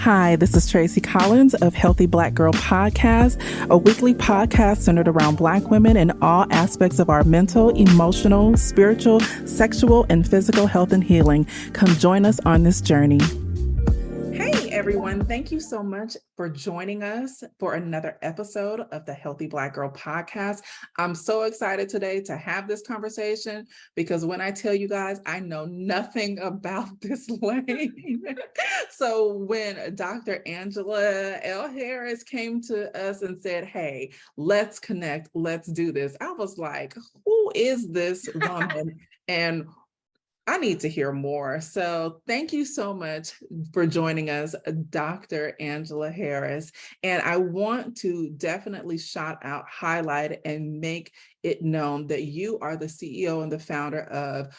Hi, this is Tracy Collins of Healthy Black Girl Podcast, a weekly podcast centered around Black women in all aspects of our mental, emotional, spiritual, sexual, and physical health and healing. Come join us on this journey. Hey everyone, thank you so much for joining us for another episode of the Healthy Black Girl Podcast. I'm so excited today to have this conversation because when I tell you guys, I know nothing about this lane. So when Dr. Angela L. Harris came to us and said, hey, let's connect, let's do this, I was like, who is this woman? And I need to hear more. So thank you so much for joining us, Dr. Angela Harris. And I want to definitely shout out, highlight, and make it known that you are the CEO and the founder of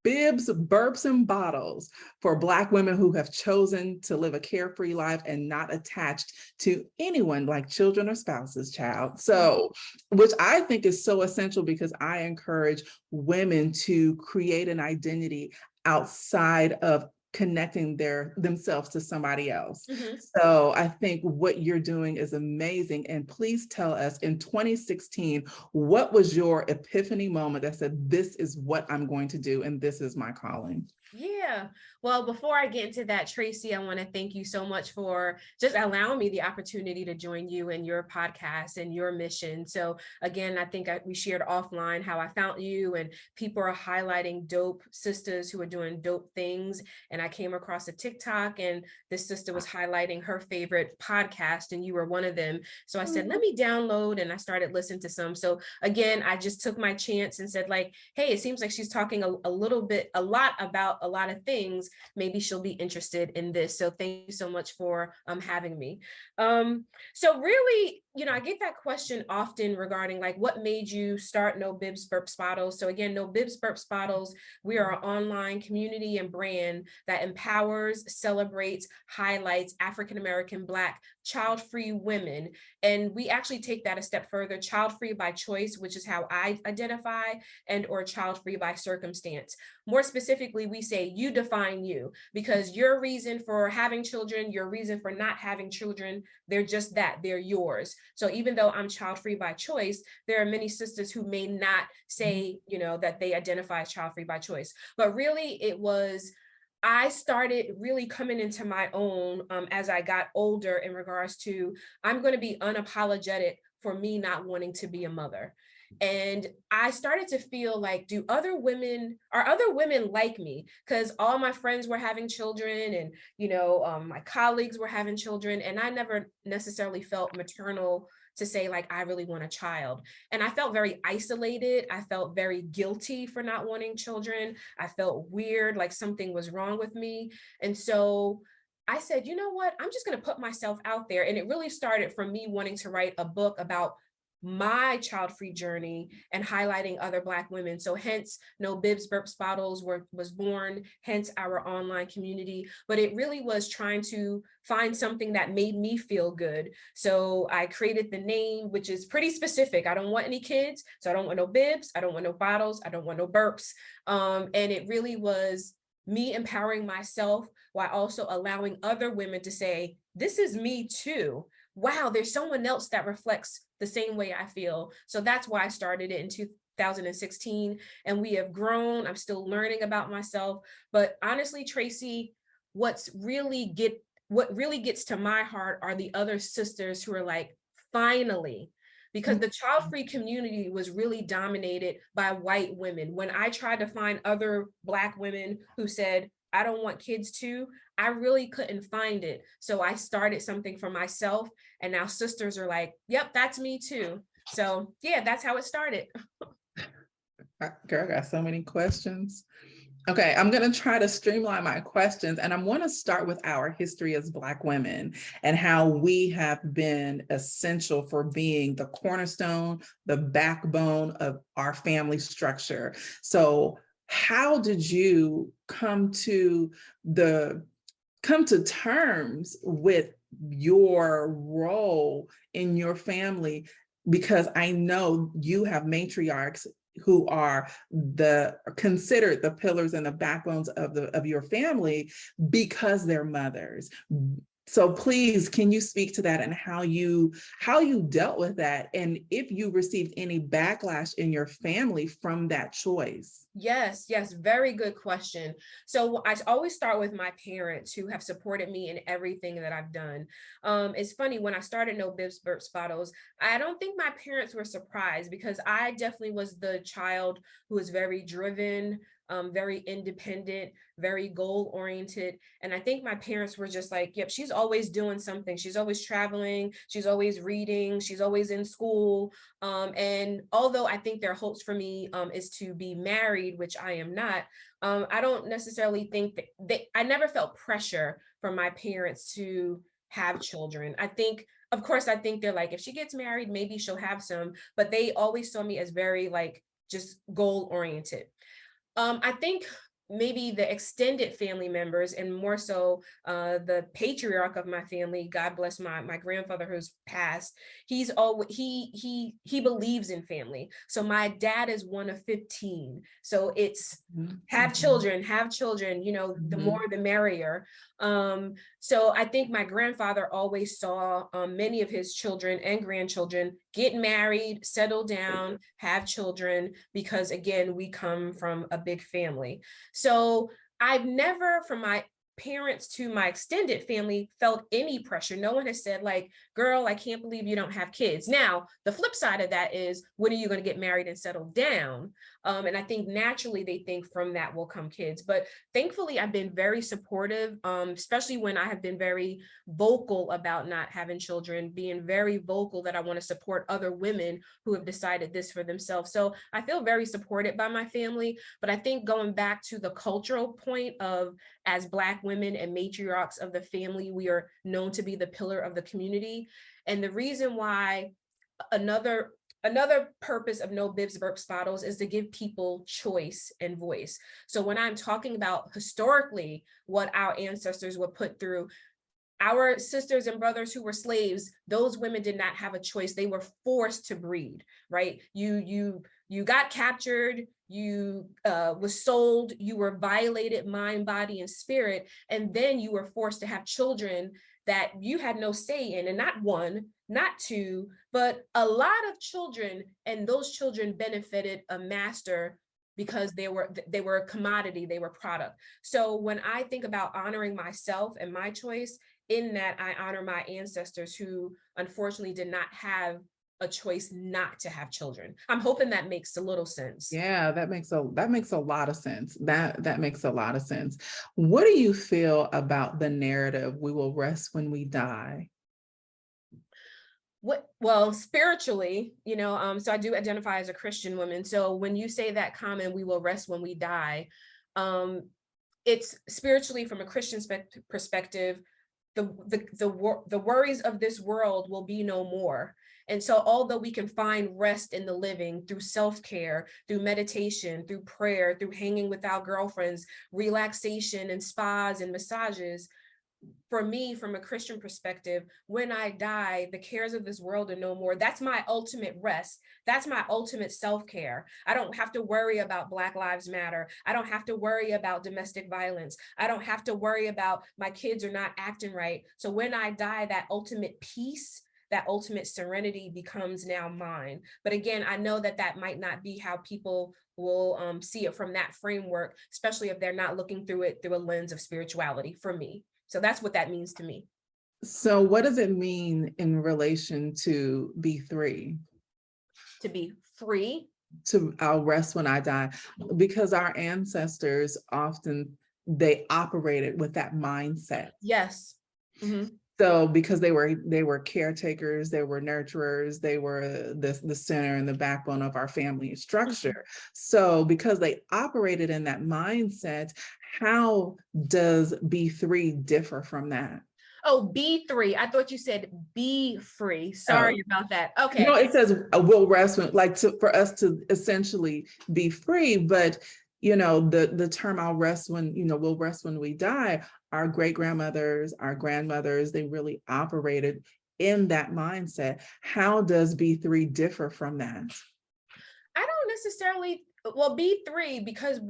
Bibs, Burps, and Bottles for Black women who have chosen to live a carefree life and not attached to anyone like children or spouses, child. So, which I think is so essential because I encourage women to create an identity outside of connecting themselves to somebody else. Mm-hmm. So I think what you're doing is amazing. And please tell us, in 2016, what was your epiphany moment that said, this is what I'm going to do and this is my calling? Yeah. Well, before I get into that, Tracy, I want to thank you so much for just allowing me the opportunity to join you in your podcast and your mission. So again, I think we shared offline how I found you, and people are highlighting dope sisters who are doing dope things. And I came across a TikTok and this sister was highlighting her favorite podcast and you were one of them. So I said, let me download, and I started listening to some. So again, I just took my chance and said like, hey, it seems like she's talking a lot about a lot of things. Maybe she'll be interested in this. So thank you so much for having me. So really, I get that question often regarding like, what made you start No Bibs, Burps, Bottles? So again, No Bibs, Burps, Bottles, we are an online community and brand that empowers, celebrates, highlights African-American, Black, child-free women. And we actually take that a step further, child-free by choice, which is how I identify, and or child-free by circumstance. More specifically, we say you define you, because your reason for having children, your reason for not having children, they're just that, they're yours. So even though I'm child-free by choice, there are many sisters who may not say, that they identify as child-free by choice. But really I started really coming into my own as I got older in regards to, I'm going to be unapologetic for me not wanting to be a mother. And I started to feel like, are other women like me? Because all my friends were having children and, my colleagues were having children. And I never necessarily felt maternal to say like, I really want a child. And I felt very isolated. I felt very guilty for not wanting children. I felt weird, like something was wrong with me. And so I said, you know what, I'm just going to put myself out there. And it really started from me wanting to write a book about my child-free journey and highlighting other Black women. So hence No Bibs, Burps, Bottles was born, hence our online community. But it really was trying to find something that made me feel good. So I created the name, which is pretty specific. I don't want any kids, so I don't want no bibs, I don't want no bottles, I don't want no burps. And it really was me empowering myself while also allowing other women to say, this is me too. Wow, there's someone else that reflects the same way I feel. So that's why I started it in 2016, and we have grown. I'm still learning about myself. But honestly, Tracy, what really gets to my heart are the other sisters who are like, finally, because the child-free community was really dominated by white women. When I tried to find other Black women who said, I don't want kids too, I really couldn't find it. So I started something for myself, and now sisters are like, yep, that's me too. So yeah, that's how it started. Girl, I got so many questions. Okay, I'm going to try to streamline my questions, and I'm going to start with our history as Black women and how we have been essential for being the cornerstone, the backbone of our family structure. So how did you come to terms with your role in your family? Because I know you have matriarchs who are considered the pillars and the backbones of your family because they're mothers. So please, can you speak to that and how you dealt with that, and if you received any backlash in your family from that choice? Yes, very good question. So I always start with my parents, who have supported me in everything that I've done. It's funny, when I started No Bibs, Burps, Bottles, I don't think my parents were surprised, because I definitely was the child who was very driven, very independent, very goal oriented. And I think my parents were just like, yep, she's always doing something. She's always traveling. She's always reading. She's always in school. And although I think their hopes for me is to be married, which I am not, I don't necessarily think that I never felt pressure from my parents to have children. I think, of course, I think they're like, if she gets married, maybe she'll have some, but they always saw me as very like just goal oriented. I think maybe the extended family members, and more so the patriarch of my family, God bless my grandfather who's passed, he's always he believes in family. So my dad is one of 15, so it's have children, you know, the more the merrier. So I think my grandfather always saw many of his children and grandchildren get married, settle down, have children, because again, we come from a big family. So I've never, from my parents to my extended family, felt any pressure. No one has said like, girl, I can't believe you don't have kids. Now, the flip side of that is, when are you going to get married and settle down? And I think naturally they think from that will come kids. But thankfully, I've been very supportive, especially when I have been very vocal about not having children, being very vocal that I want to support other women who have decided this for themselves. So I feel very supported by my family. But I think going back to the cultural point of, as Black women and matriarchs of the family, we are known to be the pillar of the community. And the reason why, another purpose of No Bibs, Burps, Bottles is to give people choice and voice. So when I'm talking about historically what our ancestors were put through, our sisters and brothers who were slaves, those women did not have a choice. They were forced to breed, right? You got captured, you was sold, you were violated mind, body, and spirit, and then you were forced to have children that you had no say in, and not one, not two, but a lot of children, and those children benefited a master because they were a commodity, they were product. So when I think about honoring myself and my choice, in that I honor my ancestors who unfortunately did not have a choice not to have children. I'm hoping that makes a little sense. Yeah, that makes a lot of sense. That makes a lot of sense. What do you feel about the narrative, we will rest when we die? Well, spiritually, you know, so I do identify as a Christian woman. So when you say that comment, we will rest when we die, it's spiritually, from a Christian perspective, the worries of this world will be no more. And so although we can find rest in the living through self-care, through meditation, through prayer, through hanging with our girlfriends, relaxation and spas and massages, for me, from a Christian perspective, when I die, the cares of this world are no more. That's my ultimate rest. That's my ultimate self-care. I don't have to worry about Black Lives Matter. I don't have to worry about domestic violence. I don't have to worry about my kids are not acting right. So when I die, that ultimate peace, that ultimate serenity becomes now mine. But again, I know that that might not be how people will see it from that framework, especially if they're not looking through it through a lens of spirituality, for me. So that's what that means to me. So what does it mean in relation to B3? To be free? To I'll rest when I die, because our ancestors often, they operated with that mindset. Yes. Mm-hmm. So because they were caretakers, they were nurturers, they were the center and the backbone of our family structure. Mm-hmm. So because they operated in that mindset, how does B3 differ from that? Oh, B3. I thought you said be free. Sorry about that. Okay. No, it says we'll rest when, like, for us to essentially be free, but you know, the term I'll rest when, you know, we'll rest when we die, our great grandmothers, our grandmothers, they really operated in that mindset. How does B3 differ from that? I don't necessarily, well, B3, because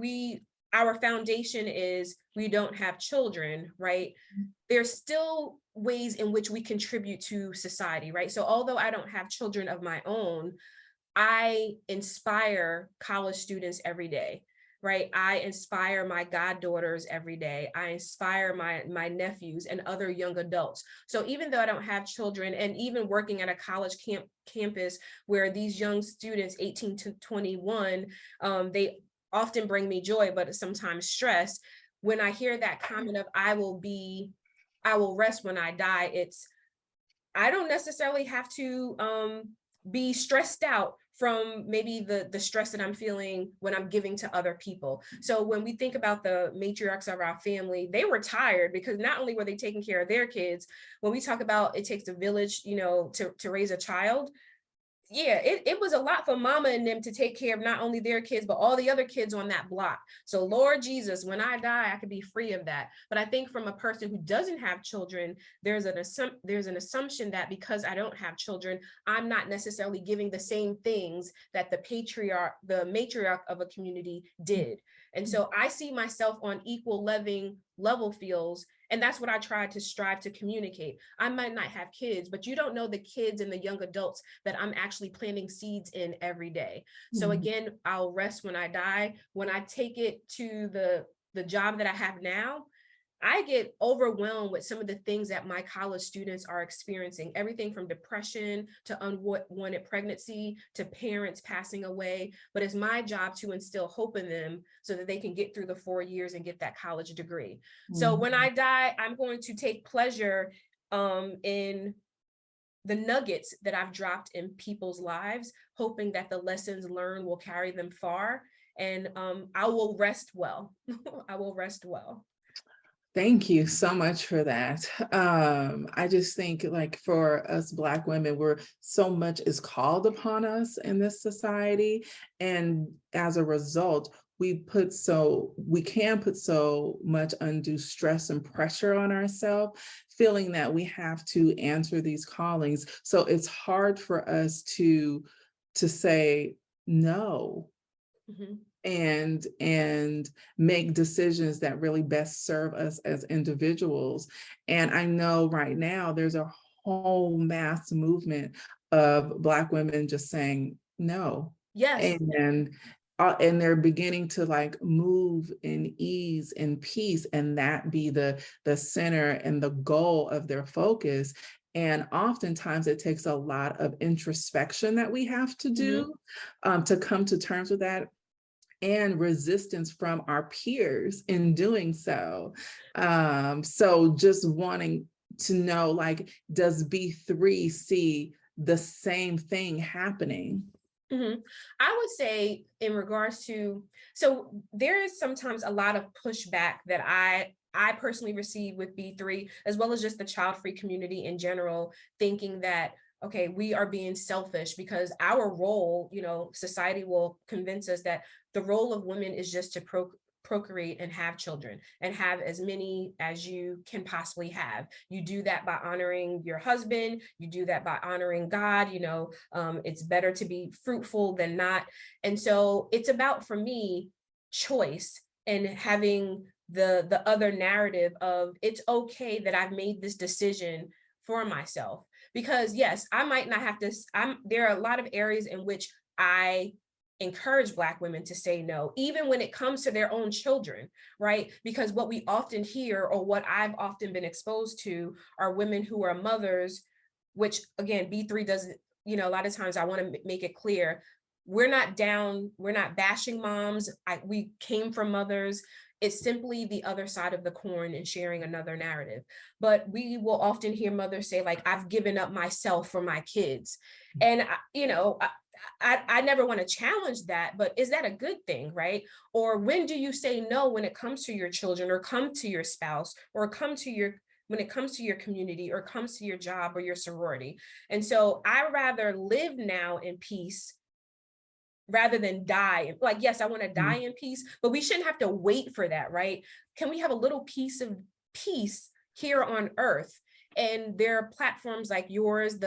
our foundation is we don't have children, right? There's still ways in which we contribute to society, right? So although I don't have children of my own, I inspire college students every day, right? I inspire my goddaughters every day. I inspire my nephews and other young adults. So even though I don't have children, and even working at a college campus where these young students, 18 to 21, they often bring me joy, but sometimes stress. When I hear that comment of I will rest when I die, I don't necessarily have to be stressed out from maybe the stress that I'm feeling when I'm giving to other people. So when we think about the matriarchs of our family, they were tired because not only were they taking care of their kids, when we talk about it takes a village, to raise a child, yeah, it was a lot for mama and them to take care of not only their kids, but all the other kids on that block. So Lord Jesus, when I die, I could be free of that. But I think from a person who doesn't have children, there's an assumption that because I don't have children, I'm not necessarily giving the same things that the matriarch of a community did. And so I see myself on equal level fields. And that's what I try to strive to communicate. I might not have kids, but you don't know the kids and the young adults that I'm actually planting seeds in every day. So again, I'll rest when I die. When I take it to the job that I have now, I get overwhelmed with some of the things that my college students are experiencing, everything from depression to unwanted pregnancy to parents passing away. But it's my job to instill hope in them so that they can get through the 4 years and get that college degree. So when I die, I'm going to take pleasure in the nuggets that I've dropped in people's lives, hoping that the lessons learned will carry them far. And I will rest well. I will rest well. Thank you so much for that. I just think like for us Black women, so much is called upon us in this society. And as a result, we can put so much undue stress and pressure on ourselves, feeling that we have to answer these callings. So it's hard for us to say no. And make decisions that really best serve us as individuals. And I know right now there's a whole mass movement of Black women just saying no. Yes. And they're beginning to like move in ease and peace, and that be the center and the goal of their focus. And oftentimes it takes a lot of introspection that we have to do to come to terms with that, and resistance from our peers in doing so. So just wanting to know, like, does B3 see the same thing happening? I would say in regards to, so there is sometimes a lot of pushback that I personally receive with B3, as well as just the child-free community in general, thinking that, okay, we are being selfish because our role, society will convince us that the role of women is just to procreate and have children and have as many as you can possibly have. You do that by honoring your husband. You do that by honoring God. It's better to be fruitful than not. And so it's about, for me, choice and having the other narrative of it's okay that I've made this decision for myself. Because yes, I might not have to, there are a lot of areas in which I encourage Black women to say no, even when it comes to their own children, right? Because what we often hear, or what I've often been exposed to, are women who are mothers, which again, B3 doesn't, a lot of times I want to make it clear, we're not bashing moms. We came from mothers. It's simply the other side of the coin and sharing another narrative. But we will often hear mothers say, like, I've given up myself for my kids. And, I never want to challenge that, but is that a good thing, right? Or when do you say no when it comes to your children, or come to your spouse, or when it comes to your community, or comes to your job or your sorority? And so I rather live now in peace rather than die. Like, yes, I want to die in peace, but we shouldn't have to wait for that, right? Can we have a little piece of peace here on earth? And there are platforms like yours,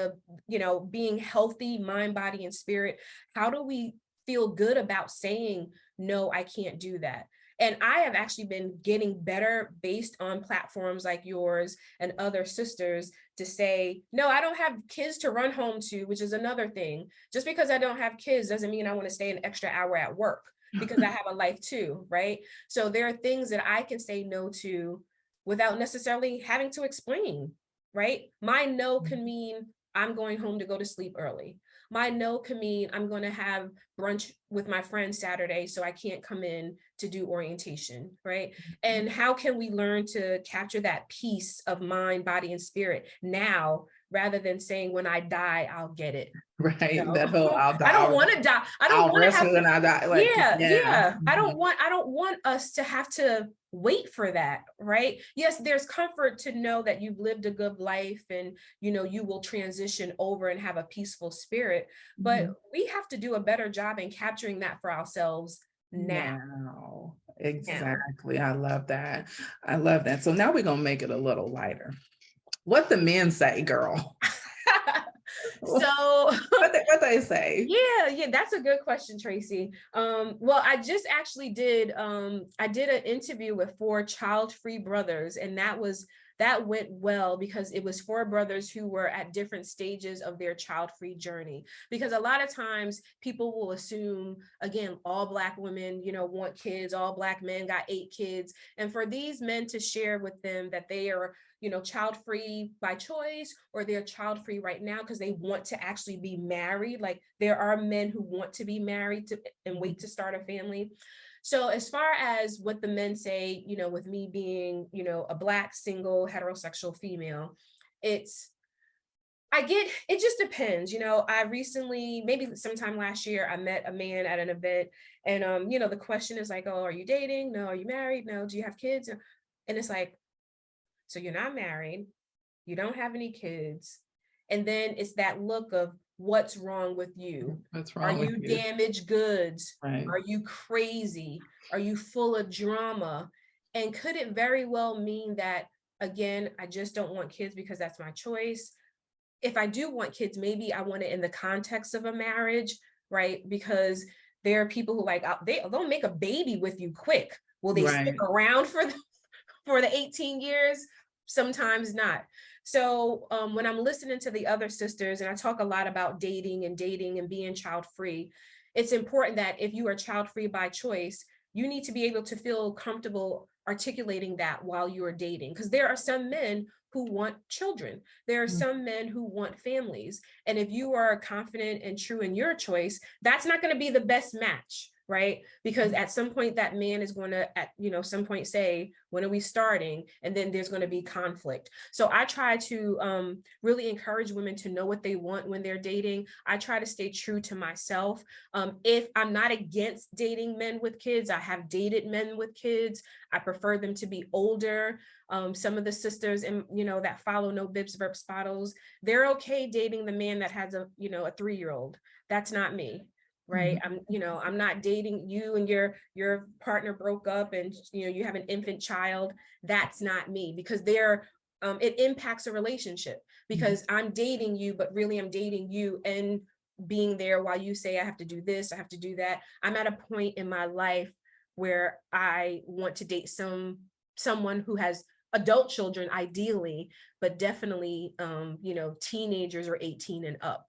being healthy, mind, body, and spirit. How do we feel good about saying, no, I can't do that. And I have actually been getting better based on platforms like yours and other sisters to say, no, I don't have kids to run home to, which is another thing. Just because I don't have kids doesn't mean I want to stay an extra hour at work, because I have a life too, right? So there are things that I can say no to without necessarily having to explain, right? My no can mean I'm going home to go to sleep early. My no can mean I'm going to have brunch with my friends Saturday, so I can't come in to do orientation, right? And how can we learn to capture that peace of mind, body, and spirit now, rather than saying, when I die, I'll get it. Right. No. That whole I'll die. I don't want to die. I don't want to rest have when to. I die. Like, Yeah. I Mhm. don't want us to have to wait for that, right? Yes, there's comfort to know that you've lived a good life and you will transition over and have a peaceful spirit, but we have to do a better job in capturing that for ourselves now. Now. Exactly. I love that. I love that. So now we're gonna make it a little lighter. What the men say, girl? So what they say? yeah, that's a good question, Tracy. Well, I just actually did I did an interview with 4 child-free brothers, and that went well because it was 4 brothers who were at different stages of their child-free journey. Because a lot of times people will assume, again, all Black women, want kids, all Black men got 8 kids. And for these men to share with them that they are child-free by choice, or they're child-free right now because they want to actually be married. Like, there are men who want to be married and wait to start a family. So as far as what the men say, with me being, a Black, single, heterosexual female, it just depends. I recently, maybe sometime last year, I met a man at an event, and the question is like, oh, are you dating? No. Are you married? No. Do you have kids? And it's like, so you're not married, you don't have any kids. And then it's that look of, what's wrong with you? What's wrong Are with you you? damaged goods? Right. Are you crazy? Are you full of drama? And could it very well mean that, again, I just don't want kids because that's my choice? If I do want kids, maybe I want it in the context of a marriage, right? Because there are people who they'll make a baby with you quick. Will they stick around for the 18 years? Sometimes not. So when I'm listening to the other sisters, and I talk a lot about dating and being child-free, it's important that if you are child-free by choice, you need to be able to feel comfortable articulating that while you are dating. Because there are some men who want children. There are some men who want families. And if you are confident and true in your choice, that's not going to be the best match, right? Because at some point that man is going to some point say, when are we starting? And then there's going to be conflict. So I try to really encourage women to know what they want when they're dating. I try to stay true to myself. If I'm not against dating men with kids, I have dated men with kids. I prefer them to be older. Some of the sisters that follow No Bibs, Burps, Bottles, they're okay dating the man that has a 3-year-old. That's not me. Right. I'm not dating you and your partner broke up and you have an infant child. That's not me, because it impacts a relationship, because I'm dating you, but really I'm dating you and being there while you say I have to do this, I have to do that. I'm at a point in my life where I want to date someone who has adult children, ideally, but definitely teenagers or 18 and up.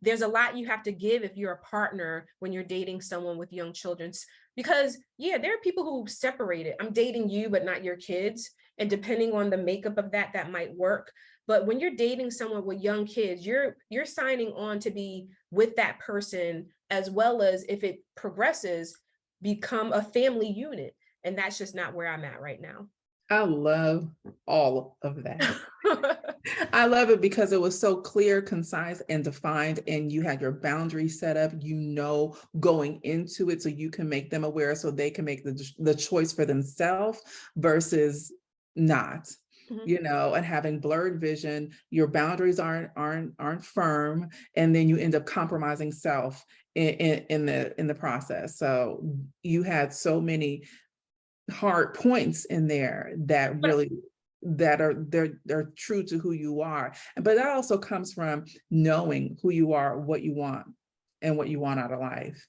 There's a lot you have to give if you're a partner when you're dating someone with young children, because there are people who separate it. I'm dating you, but not your kids. And depending on the makeup of that might work. But when you're dating someone with young kids, you're signing on to be with that person, as well as, if it progresses, become a family unit. And that's just not where I'm at right now. I love all of that. I love it because it was so clear, concise, and defined, and you had your boundaries set up, going into it, so you can make them aware, so they can make the choice for themselves versus not. And having blurred vision, your boundaries aren't firm, and then you end up compromising self in the process. So you had so many hard points in there that really they're true to who you are. But that also comes from knowing who you are, what you want, and what you want out of life.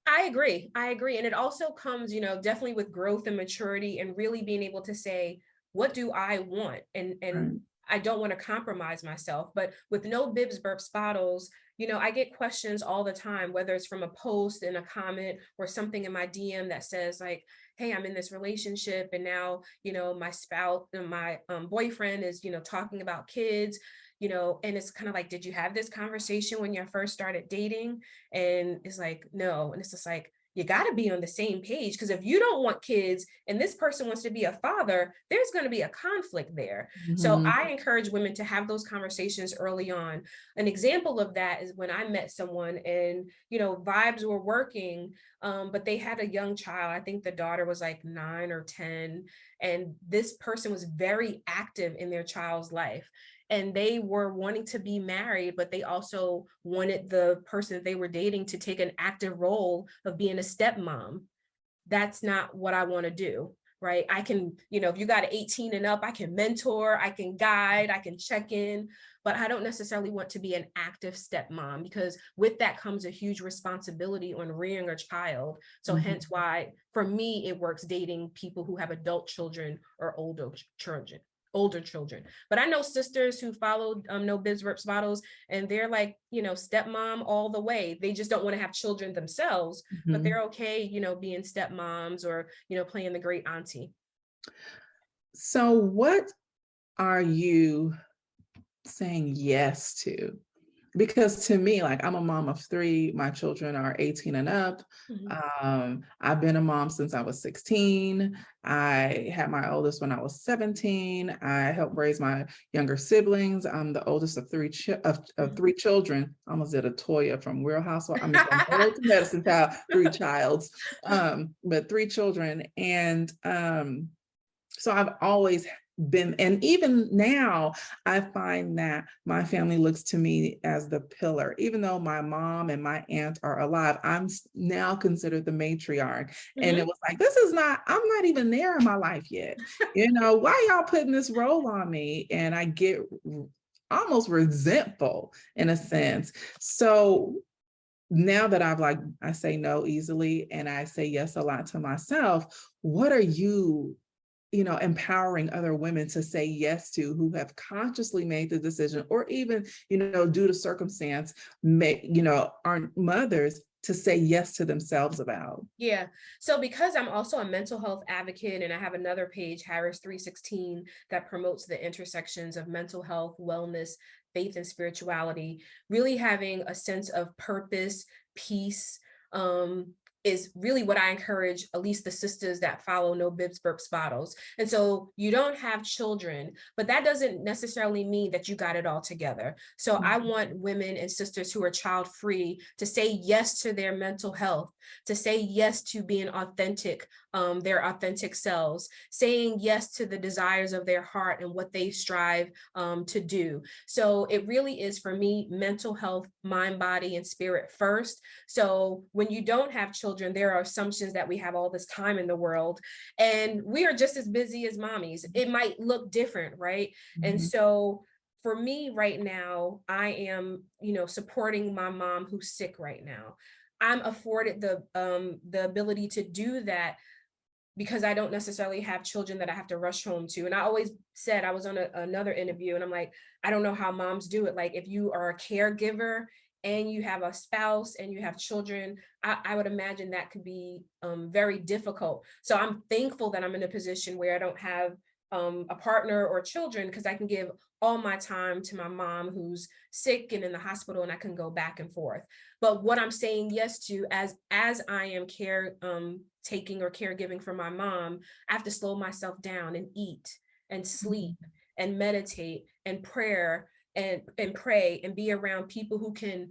I agree. And it also comes, definitely with growth and maturity and really being able to say, what do I want? And Right. I don't want to compromise myself. But with no Bibs, Burps, Bottles, I get questions all the time, whether it's from a post and a comment or something in my DM that says like, hey, I'm in this relationship and now, my spouse and my boyfriend is, talking about kids, and it's kind of like, did you have this conversation when you first started dating? And it's like, no. And it's just like, you got to be on the same page, because if you don't want kids and this person wants to be a father, there's going to be a conflict there. So Mhm. I encourage women to have those conversations early on. An example of that is when I met someone and, vibes were working, but they had a young child. I think the daughter was like 9 or 10. And this person was very active in their child's life. And they were wanting to be married, but they also wanted the person that they were dating to take an active role of being a stepmom. That's not what I want to do, right? I can, if you got 18 and up, I can mentor, I can guide, I can check in, but I don't necessarily want to be an active stepmom, because with that comes a huge responsibility on rearing a child. So hence why, for me, it works dating people who have adult children or older children. But I know sisters who followed No Bibs, Burps, Bottles, and they're like, stepmom all the way. They just don't want to have children themselves, but they're okay, being stepmoms or, playing the great auntie. So what are you saying yes to? Because to me, like, I'm a mom of 3, my children are 18 and up. I've been a mom since I was 16. I had my oldest when I was 17. I helped raise my younger siblings. I'm the oldest of 3 children. I almost did a Toya from Real Housewives. I'm from Medicine Child, 3 childs, but 3 children. And so I've always been, and even now, I find that my family looks to me as the pillar. Even though my mom and my aunt are alive, I'm now considered the matriarch. And it was like, I'm not even there in my life yet. Why y'all putting this role on me? And I get almost resentful in a sense. So now that I say no easily and I say yes a lot to myself, what are you empowering other women to say yes to, who have consciously made the decision, or even, due to circumstance, aren't mothers, to say yes to themselves about? Yeah. So because I'm also a mental health advocate, and I have another page, Harris 316, that promotes the intersections of mental health, wellness, faith, and spirituality, really having a sense of purpose, peace, is really what I encourage, at least the sisters that follow No Bibs, Burps, Bottles. And so you don't have children, but that doesn't necessarily mean that you got it all together. So I want women and sisters who are child free to say yes to their mental health, to say yes to being authentic, their authentic selves, saying yes to the desires of their heart and what they strive to do. So it really is, for me, mental health, mind, body, and spirit first. So when you don't have children, there are assumptions that we have all this time in the world, and we are just as busy as mommies. It might look different, right? And so for me right now, I am, supporting my mom who's sick right now. I'm afforded the ability to do that because I don't necessarily have children that I have to rush home to. And I always said, I was on another interview and I'm like, I don't know how moms do it. Like, if you are a caregiver and you have a spouse and you have children, I would imagine that could be very difficult. So I'm thankful that I'm in a position where I don't have a partner or children, because I can give all my time to my mom who's sick and in the hospital, and I can go back and forth. But what I'm saying yes to, as I am taking or caregiving for my mom, I have to slow myself down and eat and sleep and meditate and and pray and be around people who can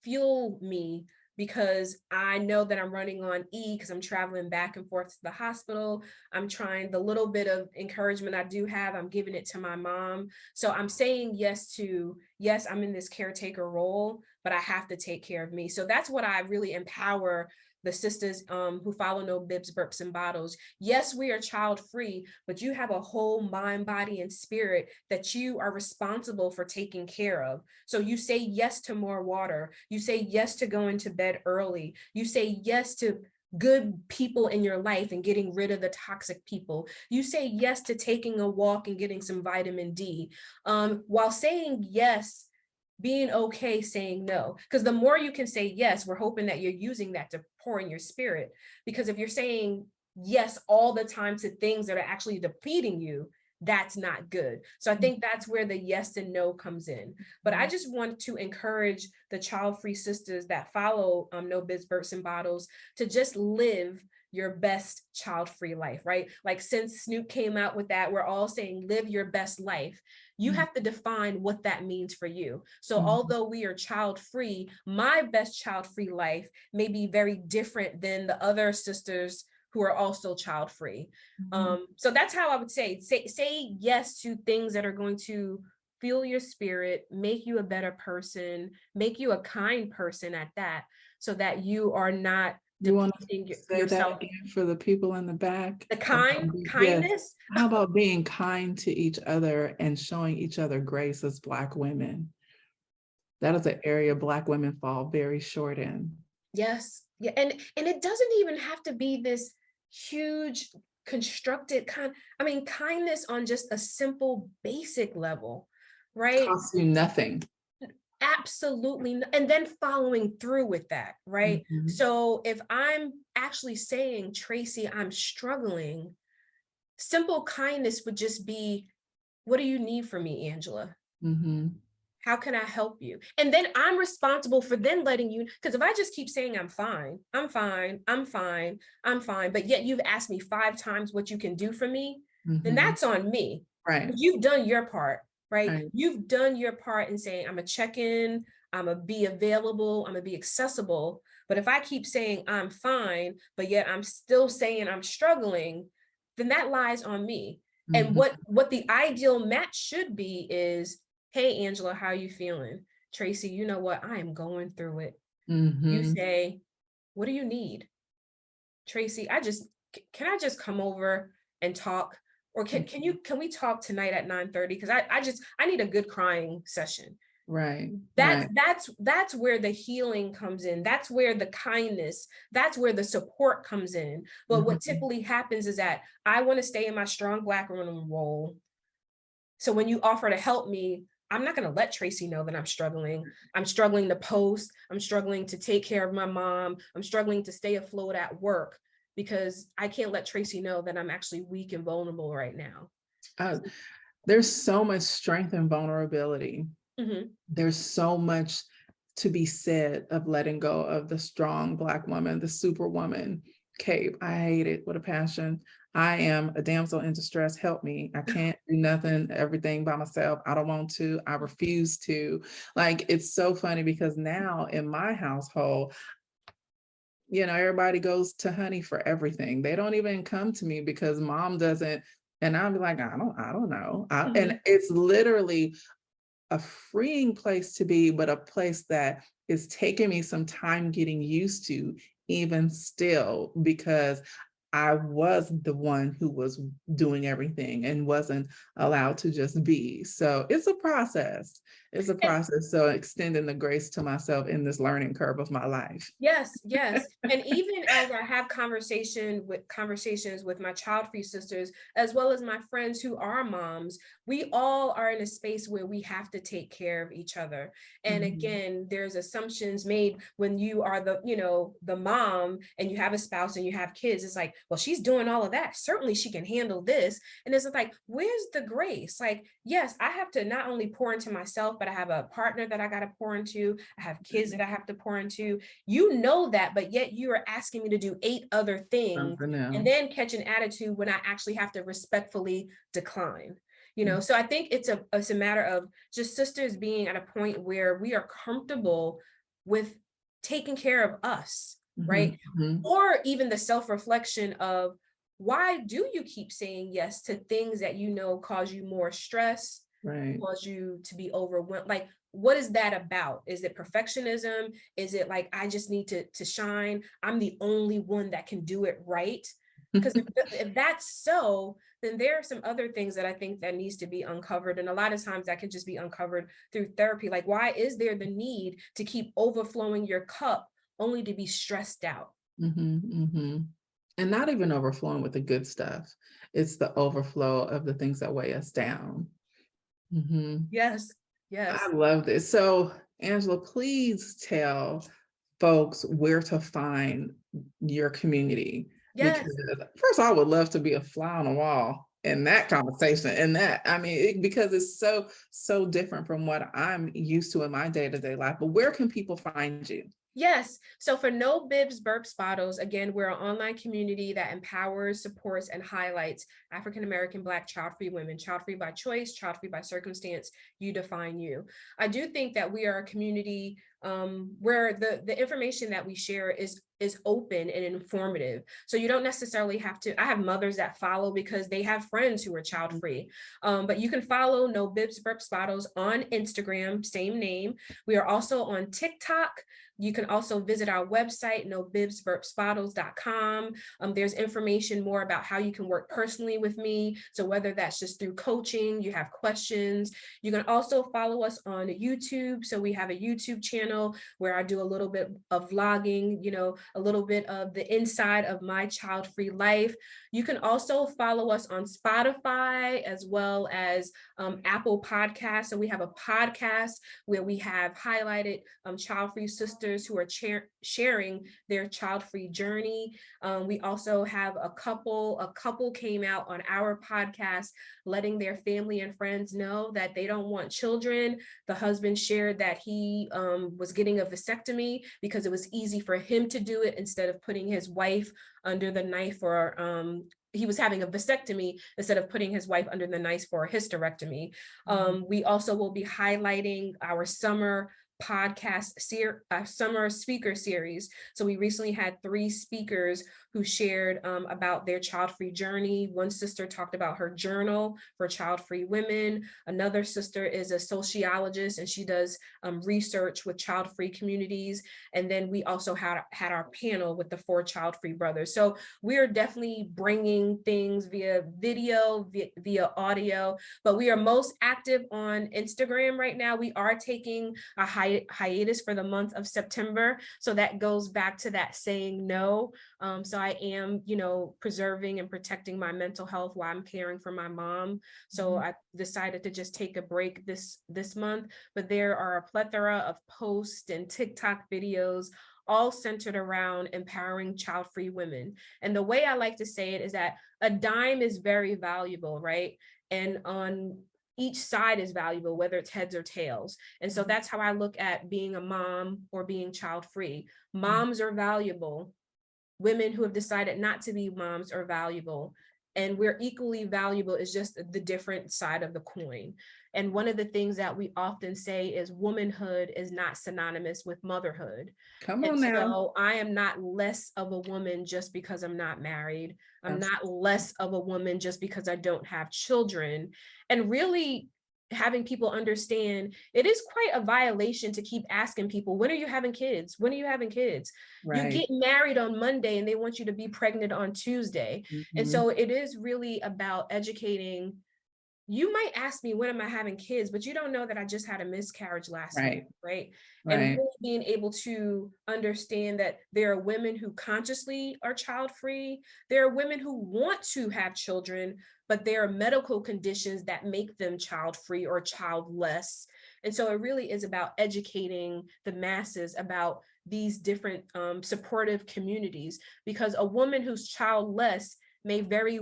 fuel me, because I know that I'm running on E, because I'm traveling back and forth to the hospital. I'm trying, the little bit of encouragement I do have, I'm giving it to my mom. So I'm saying yes to, yes, I'm in this caretaker role, but I have to take care of me. So that's what I really empower the sisters who follow No Bibs, Burps, and Bottles. Yes, we are child free, but you have a whole mind, body, and spirit that you are responsible for taking care of. So you say yes to more water. You say yes to going to bed early. You say yes to good people in your life and getting rid of the toxic people. You say yes to taking a walk and getting some vitamin D. While saying yes, being okay saying no, because the more you can say yes, we're hoping that you're using that to pour in your spirit. Because if you're saying yes all the time to things that are actually depleting you, that's not good. So I think that's where the yes and no comes in. But I just want to encourage the child-free sisters that follow No Bibs, Burps, and Bottles to just live your best child-free life, right? Like since Snoop came out with that, we're all saying live your best life. You have to define what that means for you. So although we are child-free, my best child-free life may be very different than the other sisters who are also child-free. So that's how I would say yes to things that are going to fuel your spirit, make you a better person, make you a kind person at that, so that you are not You want to depleting say yourself. that again for the people in the back? The kindness. Yes. How about being kind to each other and showing each other grace as Black women? That is an area Black women fall very short in. Yes. Yeah. And it doesn't even have to be this huge constructed kindness on just a simple basic level, right? Costs you nothing. Absolutely. And then following through with that, right? So if I'm actually saying, Tracy, I'm struggling, simple kindness would just be, what do you need from me, Angela? How can I help you? And then I'm responsible for then letting you, because if I just keep saying I'm fine, but yet you've asked me 5 times what you can do for me, then that's on me. Right. You've done your part, right? You've done your part in saying, I'm a check-in, I'm a be available, I'm a be accessible. But if I keep saying I'm fine, but yet I'm still saying I'm struggling, then that lies on me. And what the ideal match should be is, hey, Angela, how are you feeling? Tracy, you know what? I am going through it. You say, what do you need? Tracy, can I just come over and talk? Or can we talk tonight at 9:30? Because I need a good crying session. Right. That's where the healing comes in. That's where the kindness, that's where the support comes in. But what typically happens is that I want to stay in my strong Black woman role. So when you offer to help me, I'm not going to let Tracy know that I'm struggling. I'm struggling to post. I'm struggling to take care of my mom. I'm struggling to stay afloat at work, because I can't let Tracy know that I'm actually weak and vulnerable right now. There's so much strength and vulnerability. There's so much to be said of letting go of the strong Black woman, the superwoman cape. I hate it with a passion. I am a damsel in distress. Help me. I can't do nothing, everything by myself. I don't want to. I refuse to. Like, it's so funny because now in my household, everybody goes to honey for everything. They don't even come to me because mom doesn't. And I'll be like, I don't know. And it's literally a freeing place to be, but a place that is taking me some time getting used to, even still, because I was the one who was doing everything and wasn't allowed to just be. So it's a process. So extending the grace to myself in this learning curve of my life. Yes. And even as I have conversations with my child-free sisters, as well as my friends who are moms, we all are in a space where we have to take care of each other. And again, there's assumptions made when you are the mom and you have a spouse and you have kids. It's like, well, she's doing all of that. Certainly she can handle this. And it's like, where's the grace? Like, yes, I have to not only pour into myself, but I have a partner that I got to pour into. I have kids that I have to pour into. You know that, but yet you are asking me to do 8 other things and then catch an attitude when I actually have to respectfully decline. So I think it's a matter of just sisters being at a point where we are comfortable with taking care of us, right? Or even the self-reflection of, why do you keep saying yes to things that cause you more stress, Right. cause you to be overwhelmed? Like, what is that about? Is it perfectionism? Is it like, I just need to shine? I'm the only one that can do it right. Because if that's so, then there are some other things that I think that needs to be uncovered. And a lot of times that can just be uncovered through therapy. Like, why is there the need to keep overflowing your cup only to be stressed out? And not even overflowing with the good stuff. It's the overflow of the things that weigh us down. Yes. I love this. So, Angela, please tell folks where to find your community. Yes. Because first, I would love to be a fly on the wall in that conversation. And that, I mean, because it's so different from what I'm used to in my day-to-day life. But where can people find you? Yes. So for No Bibs, Burps, Bottles, again, we're an online community that empowers, supports, and highlights African-American Black child-free women, child-free by choice, child-free by circumstance. You define you. I do think that we are a community where the information that we share is open and informative. So you don't necessarily have to. I have mothers that follow because they have friends who are child-free. But you can follow No Bibs, Burps, Bottles on Instagram, same name. We are also on TikTok. You can also visit our website, nobibsburpsbottles.com. There's information more about how you can work personally with me. So whether that's just through coaching, you have questions. You can also follow us on YouTube. So we have a YouTube channel where I do a little bit of vlogging, a little bit of the inside of my child-free life. You can also follow us on Spotify as well as Apple Podcasts. So we have a podcast where we have highlighted child-free sisters who are sharing their child-free journey. We also have a couple came out on our podcast letting their family and friends know that they don't want children. The husband shared that he was getting a vasectomy because it was easy for him to do it instead of putting his wife under the knife, or he was having a vasectomy instead of putting his wife under the knife for a hysterectomy. We also will be highlighting our summer summer speaker series. So we recently had 3 speakers who shared about their child-free journey. One sister talked about her journal for child-free women. Another sister is a sociologist and she does research with child-free communities. And then we also had our panel with the 4 child-free brothers. So we are definitely bringing things via video, via audio, but we are most active on Instagram right now. We are taking a hiatus for the month of September. So that goes back to that saying no. So I am, preserving and protecting my mental health while I'm caring for my mom. So I decided to just take a break this month, but there are a plethora of posts and TikTok videos all centered around empowering child-free women. And the way I like to say it is that a dime is very valuable, right? And on each side is valuable, whether it's heads or tails. And so that's how I look at being a mom or being child-free. Moms are valuable. Women who have decided not to be moms are valuable. And we're equally valuable, is just the different side of the coin. And one of the things that we often say is womanhood is not synonymous with motherhood. Come on now. So I am not less of a woman just because I'm not married. I'm not less of a woman just because I don't have children. And really having people understand it is quite a violation to keep asking people, when are you having kids? When are you having kids? Right. You get married on Monday and they want you to be pregnant on Tuesday. And so it is really about educating. You might ask me, when am I having kids? But you don't know that I just had a miscarriage last week, right? And really being able to understand that there are women who consciously are child-free. There are women who want to have children, but there are medical conditions that make them child-free or childless. And so it really is about educating the masses about these different supportive communities, because a woman who's childless may very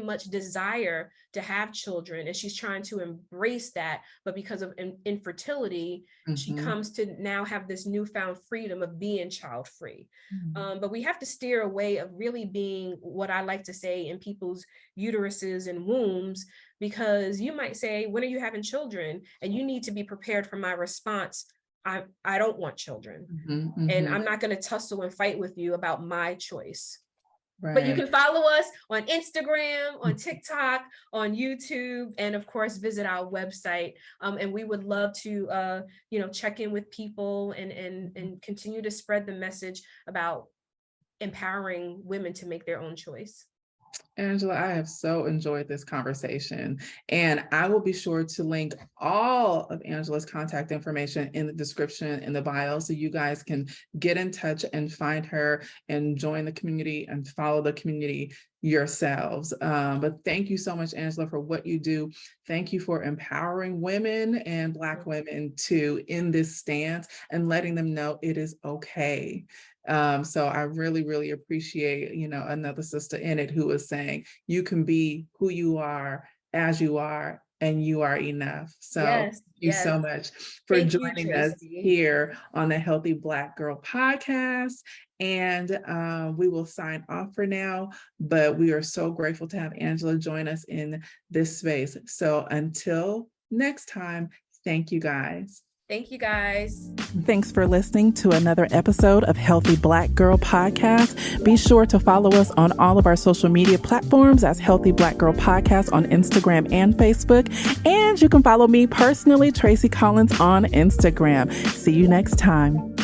much desire to have children, and she's trying to embrace that, but because of infertility, she comes to now have this newfound freedom of being child-free. But we have to steer away of really being, what I like to say, in people's uteruses and wombs, because you might say, when are you having children? And you need to be prepared for my response. I don't want children. And I'm not going to tussle and fight with you about my choice. But you can follow us on Instagram, on TikTok, on YouTube, and of course, visit our website. And we would love to, check in with people and continue to spread the message about empowering women to make their own choice. Angela, I have so enjoyed this conversation, and I will be sure to link all of Angela's contact information in the description in the bio, so you guys can get in touch and find her and join the community and follow the community yourselves. But thank you so much, Angela, for what you do. Thank you for empowering women and Black women too in this stance and letting them know it is okay. So I really, really appreciate, another sister in it who was saying, you can be who you are, as you are, and you are enough. So thank you so much for joining us here on the Healthy Black Girl podcast. And we will sign off for now, but we are so grateful to have Angela join us in this space. So until next time, thank you guys. Thank you, guys. Thanks for listening to another episode of Healthy Black Girl Podcast. Be sure to follow us on all of our social media platforms as Healthy Black Girl Podcast on Instagram and Facebook. And you can follow me personally, Tracy Collins, on Instagram. See you next time.